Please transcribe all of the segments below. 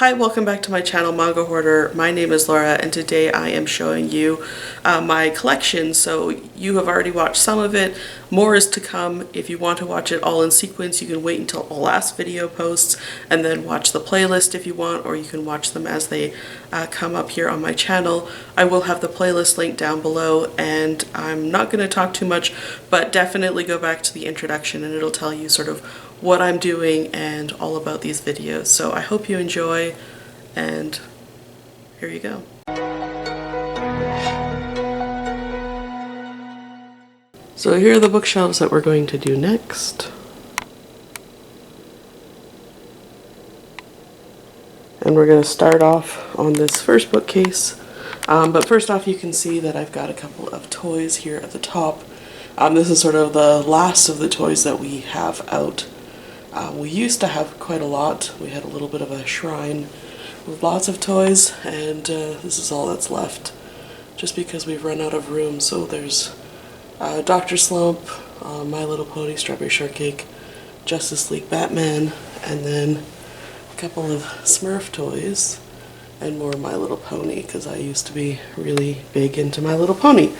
Hi, welcome back to my channel, Manga Hoarder. My name is Laura, and today I am showing you my collection. So you have already watched some of it. More is to come. If you want to watch it all in sequence, you can wait until the last video posts and then watch the playlist if you want, or you can watch them as they come up here on my channel. I will have the playlist linked down below, and I'm not going to talk too much, but definitely go back to the introduction and it'll tell you sort of what I'm doing and all about these videos. So I hope you enjoy, and here you go. So here are the bookshelves that we're going to do next. And we're going to start off on this first bookcase. But first off, you can see that I've got a couple of toys here at the top. This is sort of the last of the toys that we have out. We used to have quite a lot. We had a little bit of a shrine with lots of toys, and this is all that's left just because we've run out of room. So there's Dr. Slump, My Little Pony, Strawberry Shortcake, Justice League Batman, and then a couple of Smurf toys and more My Little Pony, because I used to be really big into My Little Pony.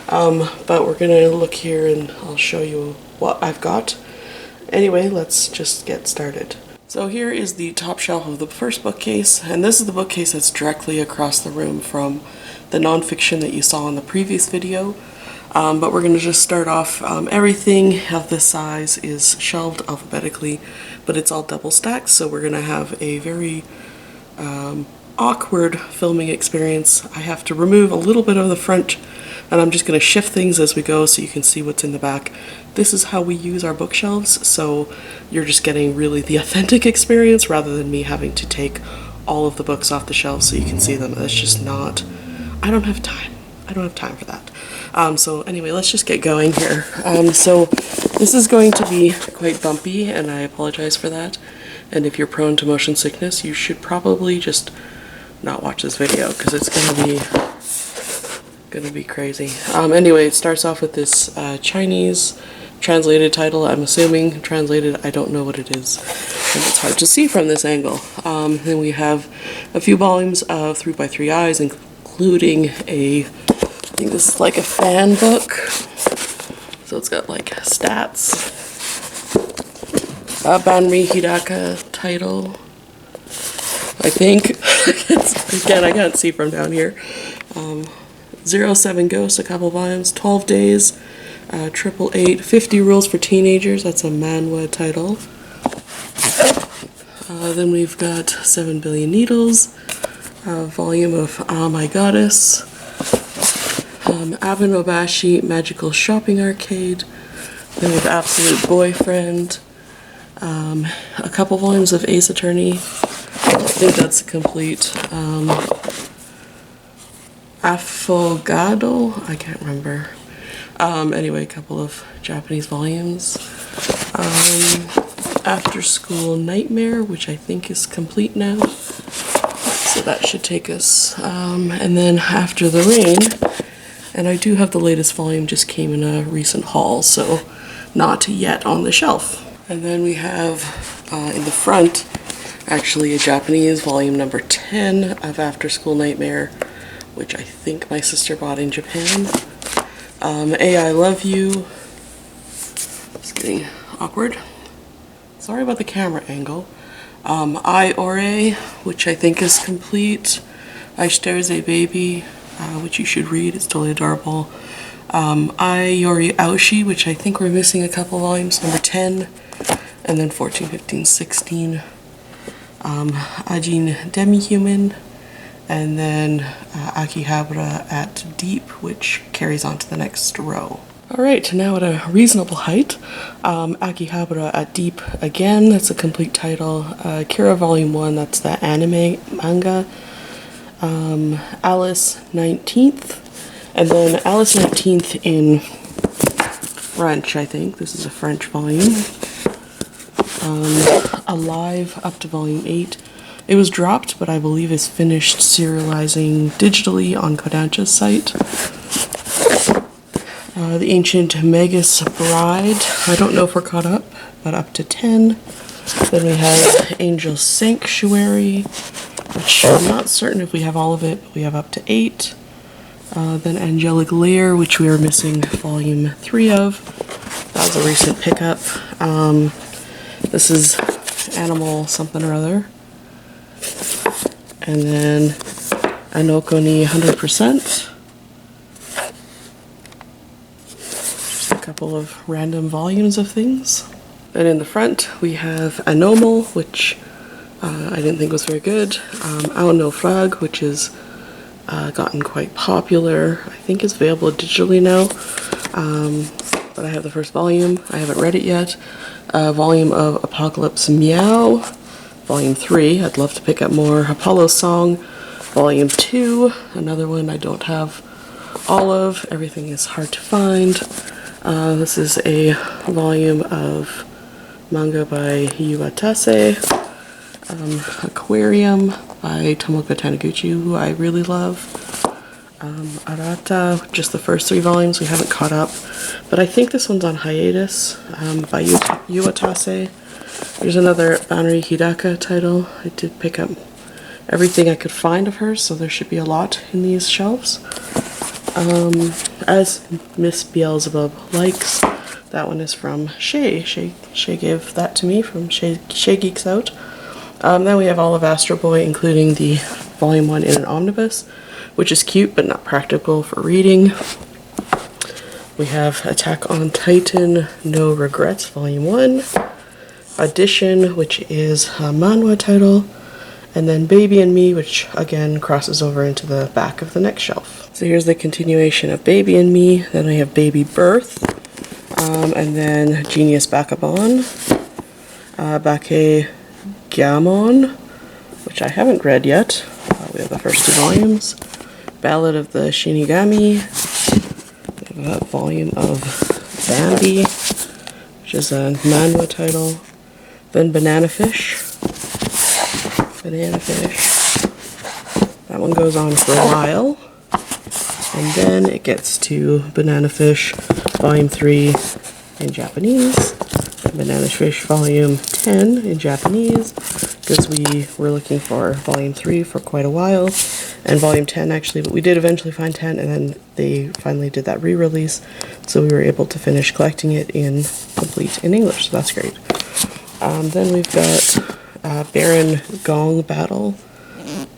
But we're gonna look here and I'll show you what I've got. Anyway, let's just get started. So here is the top shelf of the first bookcase, and this is the bookcase that's directly across the room from the nonfiction that you saw in the previous video. But we're going to just start off. Everything of this size is shelved alphabetically, but it's all double stacked, so we're going to have a very awkward filming experience. I have to remove a little bit of the front, and I'm just going to shift things as we go so you can see what's in the back. This is how we use our bookshelves, so you're just getting really the authentic experience rather than me having to take all of the books off the shelves so you can see them. That's just not, I don't have time. I don't have time for that. So anyway, let's just get going here. So this is going to be quite bumpy, and I apologize for that. And if you're prone to motion sickness, you should probably just not watch this video because it's gonna be crazy. Anyway, it starts off with this Chinese translated title. I'm assuming translated. I don't know what it is, and it's hard to see from this angle. Then we have a few volumes of 3x3 Eyes, including I think this is like a fan book. So it's got like stats. Banri Hidaka title, I think. Again, I can't see from down here. 07 Ghosts, a couple volumes, 12 Days, 888, 50 Rules for Teenagers, that's a manhwa title. Then we've got 7 Billion Needles, a volume of Ah My Goddess, Abenobashi Magical Shopping Arcade, then we have Absolute Boyfriend, a couple volumes of Ace Attorney, I think that's a complete, Afogado? I can't remember. Anyway, a couple of Japanese volumes. After School Nightmare, which I think is complete now. So that should take us. And then After the Rain. And I do have the latest volume, just came in a recent haul, so not yet on the shelf. And then we have in the front, actually a Japanese volume number 10 of After School Nightmare, which I think my sister bought in Japan. I Love You. It's getting awkward. Sorry about the camera angle. I Ore, which I think is complete. Aishiteruze Baby, which you should read. It's totally adorable. I Yori Aoshi, which I think we're missing a couple volumes. Number 10. And then 14, 15, 16. Ajin Demi-Human. And then Akihabara at Deep, which carries on to the next row. Alright, now at a reasonable height, Akihabara at Deep again, that's a complete title. Kira Volume 1, that's the anime manga. Alice 19th, and then Alice 19th in French, I think. This is a French volume. Alive up to Volume 8. It was dropped, but I believe is finished serializing digitally on Kodansha's site. The Ancient Magus Bride. I don't know if we're caught up, but up to 10. Then we have Angel Sanctuary, which I'm not certain if we have all of it, but we have up to 8. Then Angelic Lair, which we are missing volume 3 of. That was a recent pickup. This is Animal something or other. And then Anoko ni 100%. Just a couple of random volumes of things. Then in the front we have Anomal, which I didn't think was very good. Ao no Frag, which is gotten quite popular. I think it's available digitally now. But I have the first volume. I haven't read it yet. Volume of Apocalypse Meow. Volume 3. I'd love to pick up more. Apollo Song. Volume 2. Another one I don't have all of. Everything is hard to find. This is a volume of manga by Iwatase. Aquarium by Tomoka Taniguchi, who I really love. Arata, just the first 3 volumes, we haven't caught up. But I think this one's on hiatus, by Iwatase. There's another Banri Hidaka title. I did pick up everything I could find of hers, so there should be a lot in these shelves. As Miss Beelzebub Likes, that one is from Shay. Shay gave that to me from Shay Geeks Out. Then we have all of Astro Boy, including the volume 1 in an omnibus, which is cute but not practical for reading. We have Attack on Titan No Regrets volume 1, Audition, which is a manhwa title, and then Baby and Me, which again crosses over into the back of the next shelf. So here's the continuation of Baby and Me. Then we have Baby Birth, and then Genius Bakabon, Bake Gamon, which I haven't read yet. We have the first 2 volumes. Ballad of the Shinigami. We have a volume of Bambi, which is a manhwa title. Then Banana Fish. That one goes on for a while. And then it gets to Banana Fish volume 3 in Japanese. And Banana Fish volume 10 in Japanese, because we were looking for volume 3 for quite a while, and volume 10 actually, but we did eventually find 10, and then they finally did that re-release, so we were able to finish collecting it in complete in English, so that's great. Then we've got Baron Gong Battle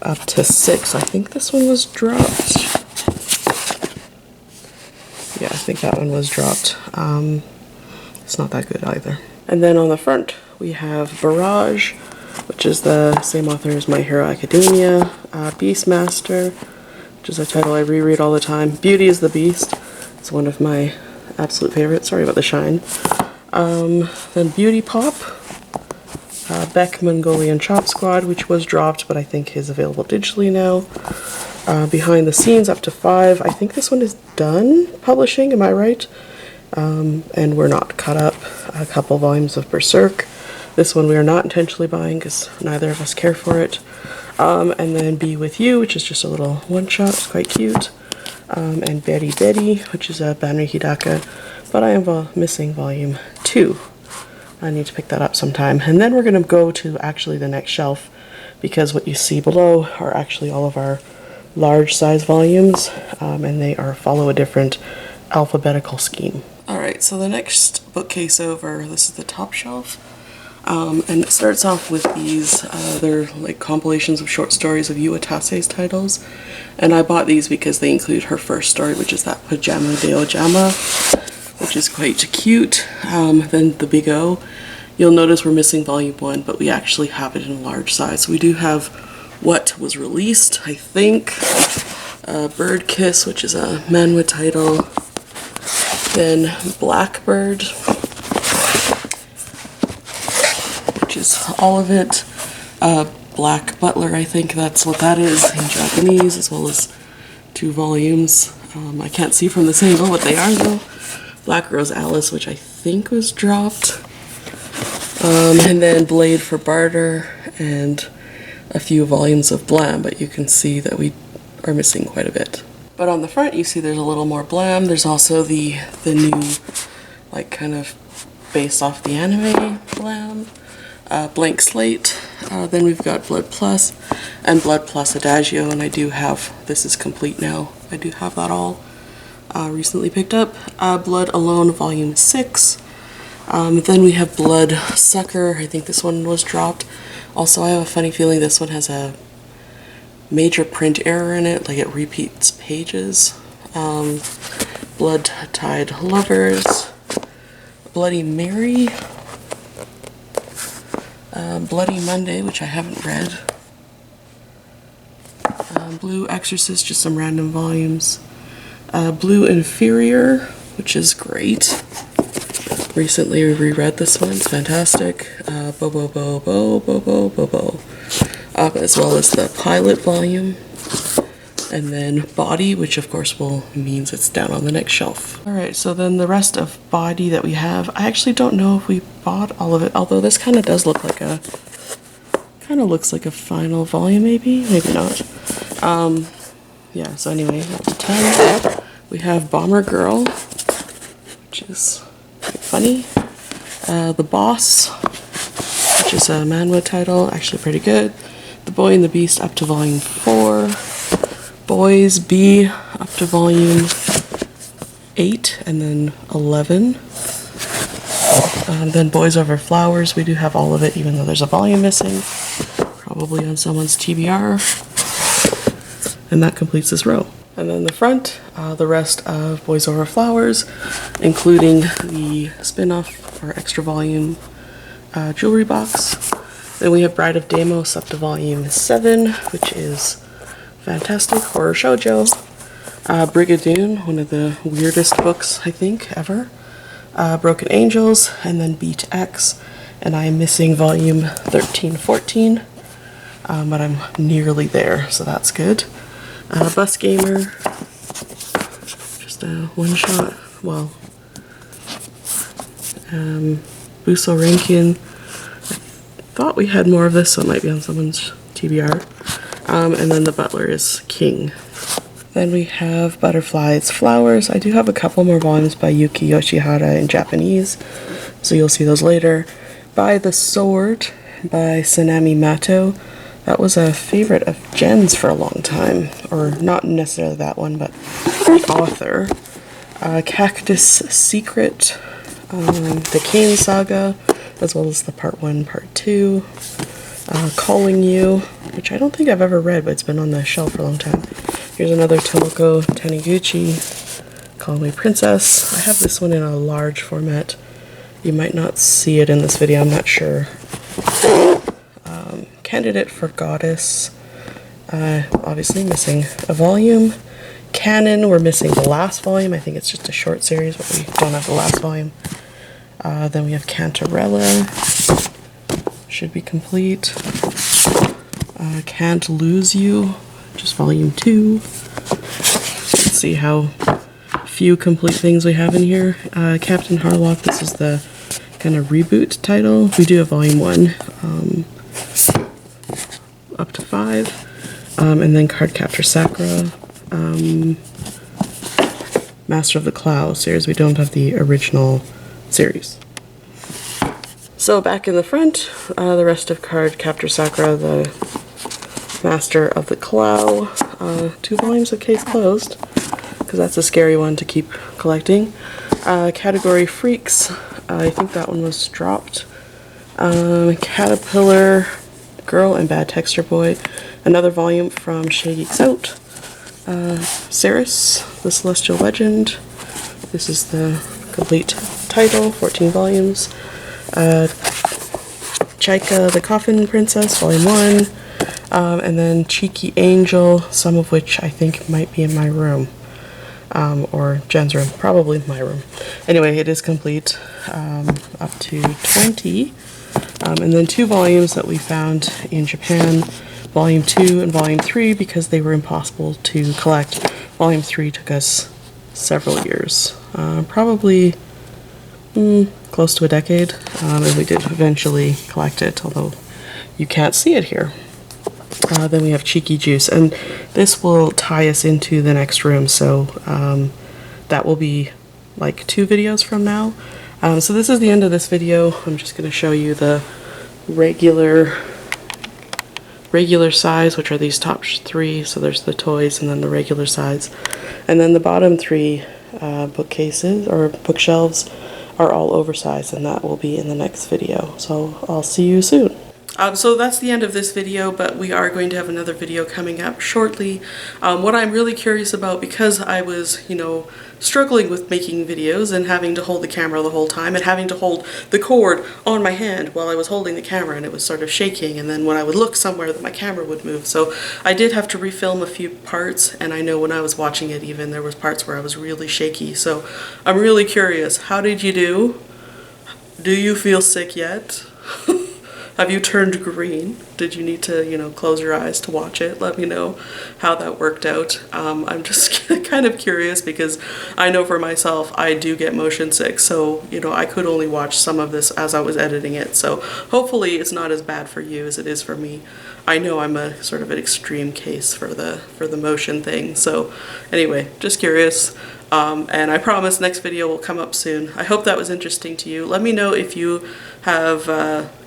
up to 6. I think this one was dropped. Yeah, I think that one was dropped. It's not that good either. And then on the front we have Barrage, which is the same author as My Hero Academia. Beastmaster, which is a title I reread all the time. Beauty is the Beast. It's one of my absolute favorites. Sorry about the shine. Then Beauty Pop. Beck Mongolian Chop Squad, which was dropped, but I think is available digitally now. Behind the Scenes up to 5. I think this one is done publishing, am I right? And we're not caught up. A couple volumes of Berserk. This one we are not intentionally buying because neither of us care for it. And then Be With You, which is just a little one-shot. It's quite cute. And Betty Betty, which is a Banri Hidaka, but I am missing volume 2. I need to pick that up sometime. And then we're going to go to actually the next shelf, because what you see below are actually all of our large size volumes, and they follow a different alphabetical scheme. Alright, so the next bookcase over, this is the top shelf, and it starts off with these, they're like compilations of short stories of Iwatase's titles, and I bought these because they include her first story, which is that Pajama de Ojama, which is quite cute. Then the Big O, you'll notice we're missing volume 1, but we actually have it in a large size. So we do have what was released, I think, Bird Kiss, which is a manhwa title. Then Blackbird, which is all of it. Black Butler, I think that's what that is in Japanese, as well as 2 volumes. I can't see from this angle what they are though. Black Rose Alice, which I think was dropped. And then Blade for Barter, and a few volumes of Blam, but you can see that we are missing quite a bit. But on the front you see there's a little more Blam. There's also the new, like kind of based off the anime Blam. Blank Slate, Then we've got Blood Plus and Blood Plus Adagio, and I do have, this is complete now, I do have that all recently picked up. Blood Alone Volume 6. Then we have Blood Sucker, I think this one was dropped. Also, I have a funny feeling this one has a major print error in it, like it repeats pages. Blood Tide Lovers, Bloody Mary, Bloody Monday, which I haven't read, Blue Exorcist, just some random volumes, Blue Inferior, which is great. Recently reread this one, it's fantastic. Bo Bo Bo Bo Bo Bo Bo Bo, as well as the pilot volume. And then Body, which of course means it's down on the next shelf. Alright, so then the rest of Body that we have, I actually don't know if we bought all of it, although this kind of does look like a, looks like a final volume maybe not. Yeah, so anyway, at the 10, we have Bomber Girl, which is quite funny. The Boss, which is a manhwa title, actually pretty good. The Boy and the Beast up to volume 4. Boys B up to volume 8 and then 11. Then Boys Over Flowers, we do have all of it even though there's a volume missing, probably on someone's TBR. And that completes this row. And then the front, the rest of Boys Over Flowers, including the spin-off or extra volume jewelry box. Then we have Bride of Deimos up to volume 7, which is fantastic horror shoujo. Brigadoon, one of the weirdest books I think ever. Broken Angels, and then Beat X, and I am missing volume 13-14, but I'm nearly there, so that's good. Bus Gamer, just a one-shot. Well, Buso Rankin. I thought we had more of this, so it might be on someone's TBR. And then the Butler is King. Then we have Butterflies Flowers. I do have a couple more volumes by Yuki Yoshihara in Japanese, so you'll see those later. By the Sword by Sanami Mato. That was a favorite of Jen's for a long time, or not necessarily that one, but the author. Cactus Secret, the Kane Saga, as well as the Part 1, Part 2. Calling You, which I don't think I've ever read, but it's been on the shelf for a long time. Here's another Tomoko Taniguchi, Call Me Princess. I have this one in a large format. You might not see it in this video, I'm not sure. Candidate for Goddess, obviously missing a volume. Canon, we're missing the last volume. I think it's just a short series, but we don't have the last volume. Then we have Cantarella, should be complete. Can't Lose You, just volume 2. Let's see how few complete things we have in here. Captain Harlock, this is the kind of reboot title. We do have volume 1, up to 5. And then Cardcaptor Sakura, Master of the Cloud series. We don't have the original series. So back in the front, the rest of Cardcaptor Sakura, the Master of the Cloud. 2 volumes of Case Closed, because that's a scary one to keep collecting. Category Freaks, I think that one was dropped. Caterpillar Girl and Bad Texture Boy, another volume from Shay Geeks Out. Ceres, the Celestial Legend, this is the complete title, 14 volumes. Chaika, the Coffin Princess, volume 1. And then Cheeky Angel, some of which I think might be in my room. Or Jen's room, probably my room. Anyway, it is complete, up to 20. And then 2 volumes that we found in Japan, Volume 2 and Volume 3, because they were impossible to collect. Volume 3 took us several years, probably close to a decade, and we did eventually collect it, although you can't see it here. Then we have Cheeky Juice, and this will tie us into the next room, so that will be like 2 videos from now. So this is the end of this video. I'm just going to show you the regular regular size, which are these top 3. So there's the toys and then the regular size. And then the bottom 3 bookcases or bookshelves are all oversized, and that will be in the next video. So I'll see you soon. So that's the end of this video, but we are going to have another video coming up shortly. What I'm really curious about, because I was, you know, struggling with making videos and having to hold the camera the whole time and having to hold the cord on my hand while I was holding the camera, and it was sort of shaking, and then when I would look somewhere that my camera would move. So I did have to refilm a few parts, and I know when I was watching it even there was parts where I was really shaky. So I'm really curious, how did you do? Do you feel sick yet? Have you turned green? Did you need to, you know, close your eyes to watch it? Let me know how that worked out. I'm just kind of curious because I know for myself I do get motion sick, so, you know, I could only watch some of this as I was editing it. So hopefully it's not as bad for you as it is for me. I know I'm a sort of an extreme case for the motion thing. So anyway, just curious. And I promise next video will come up soon. I hope that was interesting to you. Let me know if you have,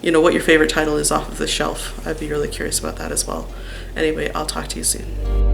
you know, what your favorite title is off of the shelf. I'd be really curious about that as well. Anyway, I'll talk to you soon.